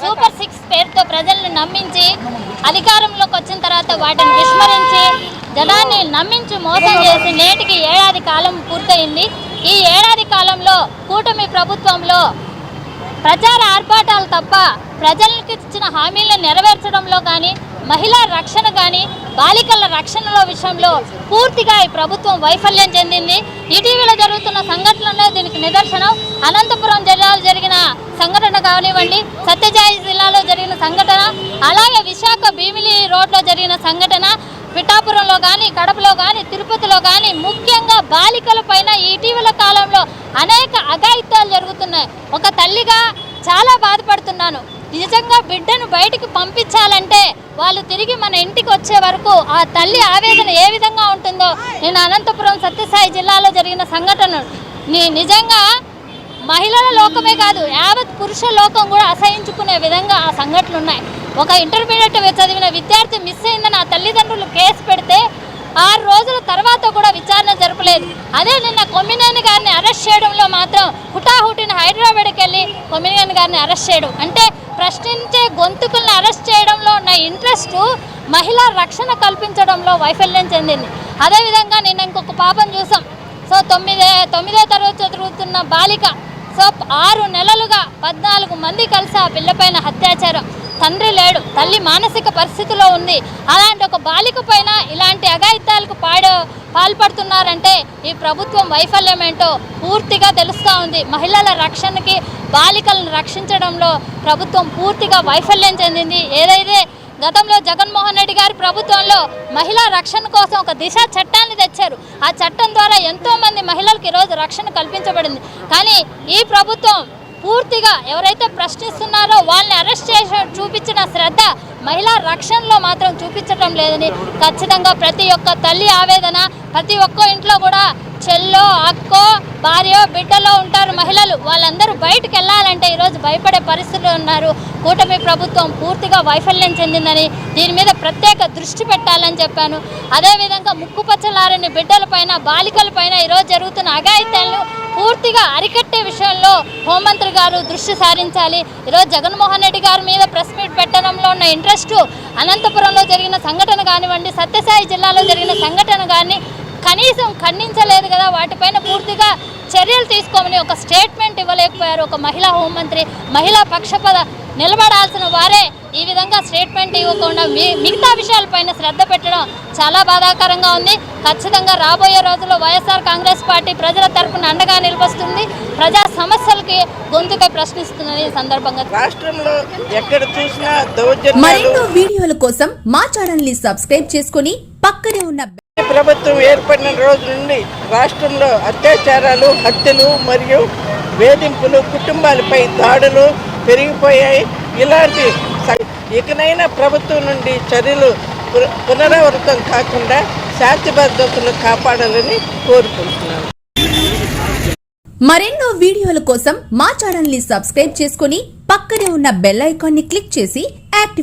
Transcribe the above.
Super 6 పేరుతో ప్రజలను నమ్మించి అధికారంలోకి వచ్చిన తర్వాత వాటిని విస్మరించి జనాన్ని నమ్మించి మోసం చేసి నేటికి ఏడాది కాలం పూర్తయింది. ఈ ఏడాది కాలంలో కూటమి ప్రభుత్వంలో ప్రచార ఆర్భాటాలు తప్ప ప్రజలకు ఇచ్చిన హామీలను నెరవేర్చడంలో కానీ మహిళా రక్షణ కానీ బాలికల రక్షణలో విషయంలో పూర్తిగా ఈ ప్రభుత్వం వైఫల్యం చెందింది. ఇటీవల జరుగుతున్న సంఘటనలే దీనికి నిదర్శనం. అనంతపురం జిల్లాలో జరిగిన సంఘటన కానివ్వండి, సత్యసాయి జిల్లాలో జరిగిన సంఘటన, అలాగే విశాఖ భీమిలి రోడ్లో జరిగిన సంఘటన, పిఠాపురంలో కానీ, కడపలో కానీ, తిరుపతిలో కానీ ముఖ్యంగా బాలికల పైన ఇటీవల కాలంలో అనేక అఘాయిత్యాలు జరుగుతున్నాయి. ఒక తల్లిగా చాలా బాధపడుతున్నాను. నిజంగా బిడ్డను బయటికి పంపించాలంటే వాళ్ళు తిరిగి మన ఇంటికి వచ్చే వరకు ఆ తల్లి ఆవేదన ఏ విధంగా ఉంటుందో నేను అనంతపురం సత్యసాయి జిల్లాలో జరిగిన సంఘటన నిజంగా మహిళల లోకమే కాదు యావత్ పురుష లోకం కూడా అసహించుకునే విధంగా ఆ సంఘటనలు ఉన్నాయి. ఒక ఇంటర్మీడియట్ చదివిన విద్యార్థి మిస్ అయిందని ఆ తల్లిదండ్రులు కేసు పెడితే 6 రోజుల తర్వాత కూడా విచారణ జరపలేదు. అదే నిన్న కొమ్మినేని గారిని అరెస్ట్ చేయడంలో మాత్రం హుటాహుటిని హైదరాబాద్కి వెళ్ళి కొమ్మినేని గారిని అరెస్ట్ చేయడం అంటే ప్రశ్నించే గొంతుకుల్ని అరెస్ట్ చేయడంలో ఉన్న ఇంట్రెస్ట్ మహిళా రక్షణ కల్పించడంలో వైఫల్యం చెందింది. అదేవిధంగా నిన్న ఇంకొక పాపను చూసాం. సో 9వ తరగతి చదువుతున్న బాలిక 6 నెలలుగా 14 మంది కలిసి ఆ పిల్లపైన అత్యాచారం. తండ్రి లేడు, తల్లి మానసిక పరిస్థితిలో ఉంది. అలాంటి ఒక బాలిక పైన ఇలాంటి అఘాయిత్యాలకు పాల్పడుతున్నారంటే ఈ ప్రభుత్వం వైఫల్యం ఏంటో పూర్తిగా తెలుస్తూ ఉంది. మహిళల రక్షణకి బాలికలను రక్షించడంలో ప్రభుత్వం పూర్తిగా వైఫల్యం చెందింది. ఏదైతే గతంలో జగన్మోహన్ రెడ్డి గారి ప్రభుత్వంలో మహిళా రక్షణ కోసం ఒక దిశ చట్టాన్ని తెచ్చారు. ఆ చట్టం ద్వారా ఎంతోమంది మహిళలకు ఈరోజు రక్షణ కల్పించబడింది. కానీ ఈ ప్రభుత్వం పూర్తిగా ఎవరైతే ప్రశ్నిస్తున్నారో వాళ్ళని అరెస్ట్ చేసి చూపించిన శ్రద్ధ మహిళా రక్షణలో మాత్రం చూపించడం లేదని ఖచ్చితంగా ప్రతి ఒక్క తల్లి ఆవేదన. ప్రతి ఒక్క ఇంట్లో కూడా చెల్లో, అక్కో, భార్యో, బిడ్డలో ఉంటారు మహిళలు. వాళ్ళందరూ బయటకు వెళ్ళాలంటే ఈరోజు భయపడే పరిస్థితులు ఉన్నారు. కూటమి ప్రభుత్వం పూర్తిగా వైఫల్యం చెందిందని దీని మీద ప్రత్యేక దృష్టి పెట్టాలని చెప్పాను. అదేవిధంగా ముక్కుపచ్చలారని బిడ్డలపైన, బాలికలపైన ఈరోజు జరుగుతున్న అఘాయిత్యాలను పూర్తిగా అరికట్టే విషయంలో హోంమంత్రి గారు దృష్టి సారించాలి. ఈరోజు జగన్మోహన్ రెడ్డి గారి మీద ప్రెస్ మీట్ పెట్టడంలో ఉన్న ఇంట్రెస్ట్ అనంతపురంలో జరిగిన సంఘటన కానివ్వండి, సత్యసాయి జిల్లాలో జరిగిన సంఘటన కానీ కనీసం ఖండించలేదు కదా. వాటిపైన పూర్తిగా చర్యలు తీసుకోమని ఒక స్టేట్మెంట్ ఇవ్వలేకపోయారు. ఒక మహిళా హోంమంత్రి, మహిళా పక్షపాత నిలబడాల్సిన వారే ఈ విధంగా స్టేట్మెంట్ ఇవ్వకుండా మిగతా విషయాలపైన శ్రద్ధ పెట్టడం చాలా బాధాకరంగా ఉంది. ఖచ్చితంగా రాబోయే రోజుల్లో వైఎస్ఆర్ కాంగ్రెస్ పార్టీ ప్రజల తరపున అండగా నిలబడుతుంది. ప్రజా సమస్యలకి గొంతుకై ప్రశ్నిస్తున్నది. ఈ సందర్భంగా రాష్ట్రంలో ఎక్కడ చూసినా దౌర్జన్యాలు. మరెన్నో వీడియోల కోసం మా ఛానల్ ని సబ్స్క్రైబ్ చేసుకుని పక్కనే ఉన్న ప్రభుత్వం ఏర్పడిన రోజు నుండి రాష్ట్రంలో అత్యాచారాలు, హత్యలు మరియు వేధింపులు, కుటుంబాలపై దాడులు పెరిగిపోయాయి. ఇలాంటి ఇకనైనా ప్రభుత్వం నుండి చర్యలు పునరావృతం కాకుండా శాంతి భద్రతలు కాపాడాలని కోరుకుంటున్నాను. మరెన్నో వీడియోల కోసం మా ఛానల్ ని సబ్స్క్రైబ్ చేసుకుని పక్కనే ఉన్న బెల్ ఐకాన్ ని క్లిక్ చేసి యాక్టివేట్